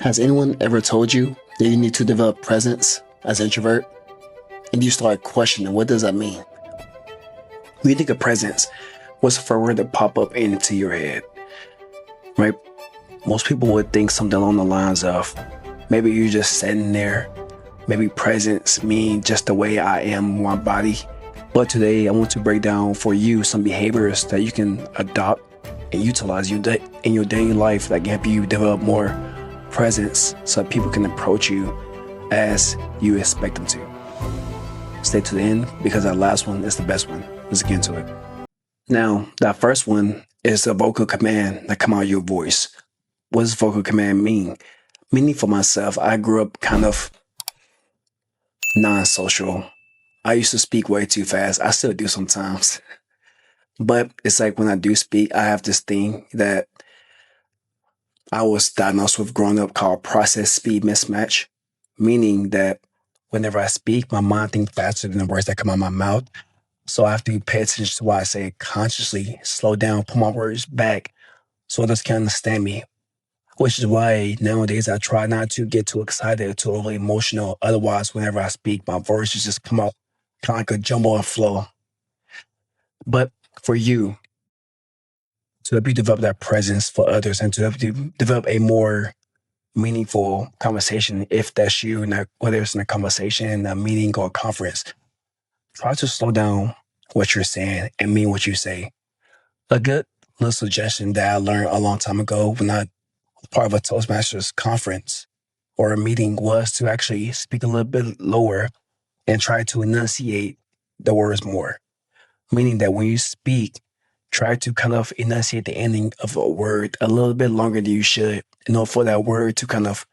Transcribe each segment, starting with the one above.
Has anyone ever told you that you need to develop presence as an introvert? And you start questioning, what does that mean? When you think of presence, what's the first word that pop up into your head? Right? Most people would think something along the lines of, maybe you're just sitting there. Maybe presence means just the way I am with my body. But today I want to break down for you some behaviors that you can adopt and utilize in your daily life that can help you develop more presence so that people can approach you as you expect them to. Stay to the end because that last one is the best one. Let's get into it. Now, that first one is the vocal command that come out of your voice. What does vocal command mean? Meaning for myself, I grew up kind of non-social. I used to speak way too fast. I still do sometimes. But it's like when I do speak, I have this thing that I was diagnosed with growing up called process speed mismatch, meaning that whenever I speak, my mind thinks faster than the words that come out of my mouth. So I have to pay attention to what I say consciously, slow down, put my words back so others can understand me. Which is why nowadays I try not to get too excited or too overly emotional. Otherwise, whenever I speak, my voices just come out kind of like a jumble and flow. But for you, to help you develop that presence for others and to help you develop a more meaningful conversation, if that's you, whether it's in a conversation, a meeting, or a conference, try to slow down what you're saying and mean what you say. A good little suggestion that I learned a long time ago when I was part of a Toastmasters conference or a meeting was to actually speak a little bit lower and try to enunciate the words more. Meaning that when you speak, try to kind of enunciate the ending of a word a little bit longer than you should in order for that word to kind of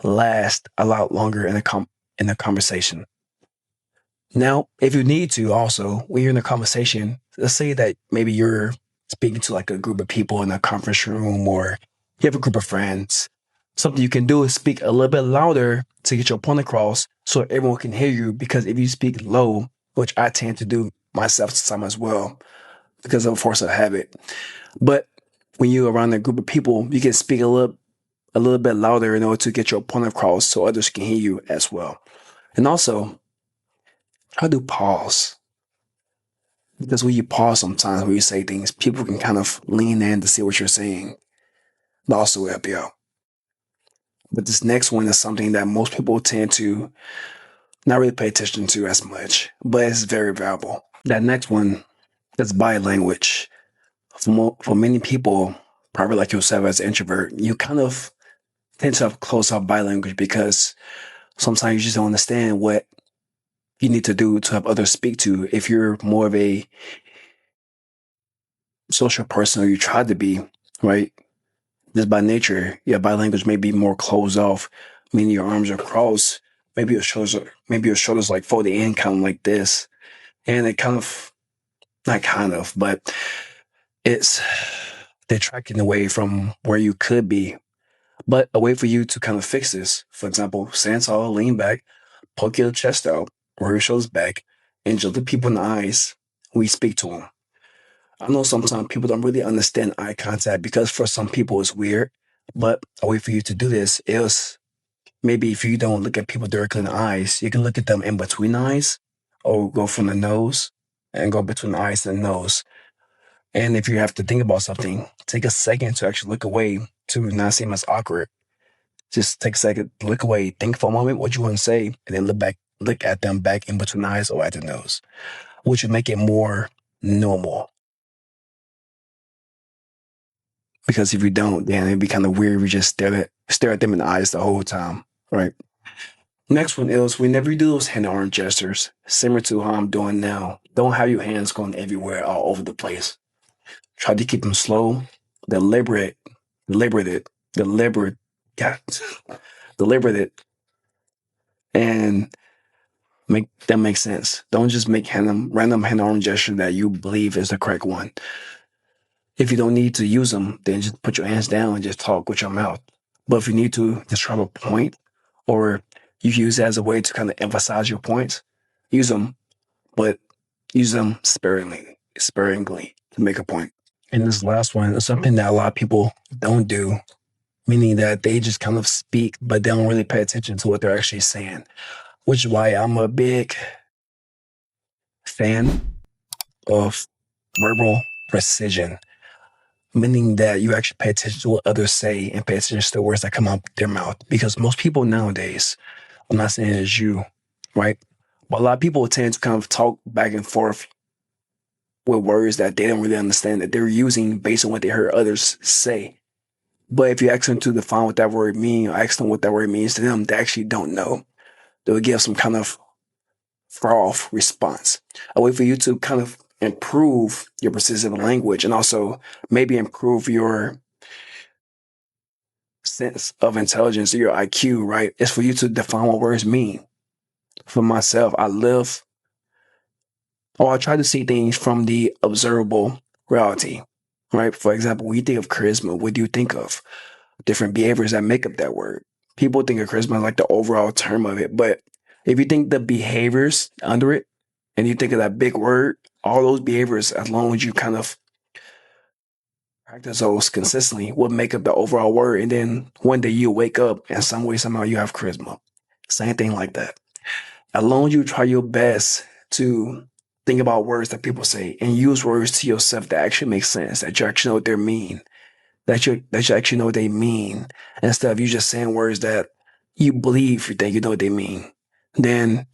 last a lot longer in a conversation. Now, if you need to also, when you're in a conversation, let's say that maybe you're speaking to like a group of people in a conference room or you have a group of friends, something you can do is speak a little bit louder to get your point across so everyone can hear you, because if you speak low, which I tend to do myself sometimes as well, because of a force of habit. But when you're around a group of people, you can speak a little bit louder in order to get your point across so others can hear you as well. And also, try to pause. Because when you pause sometimes when you say things, people can kind of lean in to see what you're saying. That also will help you out. But this next one is something that most people tend to not really pay attention to as much, but it's very valuable. That next one is body language. For many people, probably like yourself as an introvert, you kind of tend to have close off body language because sometimes you just don't understand what you need to do to have others speak to. If you're more of a social person or you try to be, right? Just by nature, your body language may be more closed off, meaning your arms are crossed, maybe your shoulders like folded in kind of like this. And it kind of, not kind of, but it's detracting away from where you could be. But a way for you to kind of fix this, for example, stand tall, lean back, poke your chest out, roll your shoulders back, and just look people in the eyes when you speak to them. I know sometimes people don't really understand eye contact because for some people it's weird, but a way for you to do this is maybe if you don't look at people directly in the eyes, you can look at them in between the eyes or go from the nose and go between the eyes and the nose. And if you have to think about something, take a second to actually look away to not seem as awkward. Just take a second, look away, think for a moment what you want to say, and then look at them back in between the eyes or at the nose, which would make it more normal. Because if you don't, then it'd be kind of weird if you just stare at them in the eyes the whole time, right? Next one is whenever you do those hand arm gestures, similar to how I'm doing now, don't have your hands going everywhere all over the place. Try to keep them slow, deliberate, deliberate, yeah, deliberate, and make that make sense. Don't just make random hand arm gesture that you believe is the correct one. If you don't need to use them, then just put your hands down and just talk with your mouth. But if you need to describe a point or you use it as a way to kind of emphasize your points, use them, but use them sparingly to make a point. And this last one is something that a lot of people don't do, meaning that they just kind of speak, but they don't really pay attention to what they're actually saying, which is why I'm a big fan of verbal precision, meaning that you actually pay attention to what others say and pay attention to the words that come out their mouth. Because most people nowadays, I'm not saying it's you, right? But a lot of people tend to kind of talk back and forth with words that they don't really understand that they're using based on what they heard others say. But if you ask them to define what that word means, or ask them what that word means to them, they actually don't know. They'll give some kind of far off response. A way for you to kind of improve your precision language and also maybe improve your sense of intelligence or your IQ, right? Is for you to define what words mean. For myself, I try to see things from the observable reality, right? For example, when you think of charisma, what do you think of? Different behaviors that make up that word. People think of charisma like the overall term of it, but if you think the behaviors under it and you think of that big word, all those behaviors, as long as you kind of practice those consistently, will make up the overall word. And then one day you wake up and some way, somehow you have charisma. Same thing like that. As long as you try your best to think about words that people say and use words to yourself that actually make sense, that you actually know what they mean, that you actually know what they mean, instead of you just saying words that you believe you think you know what they mean, then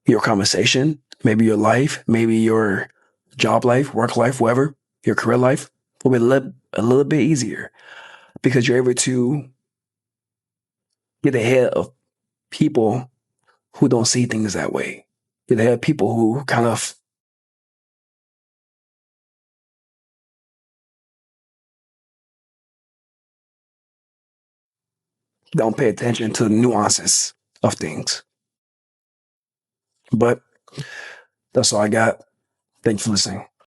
your conversation, maybe your life, maybe your job life, work life, whatever, your career life will be a little bit easier because you're able to get ahead of people who don't see things that way. Get ahead of people who kind of don't pay attention to the nuances of things. But that's all I got. Thanks for listening.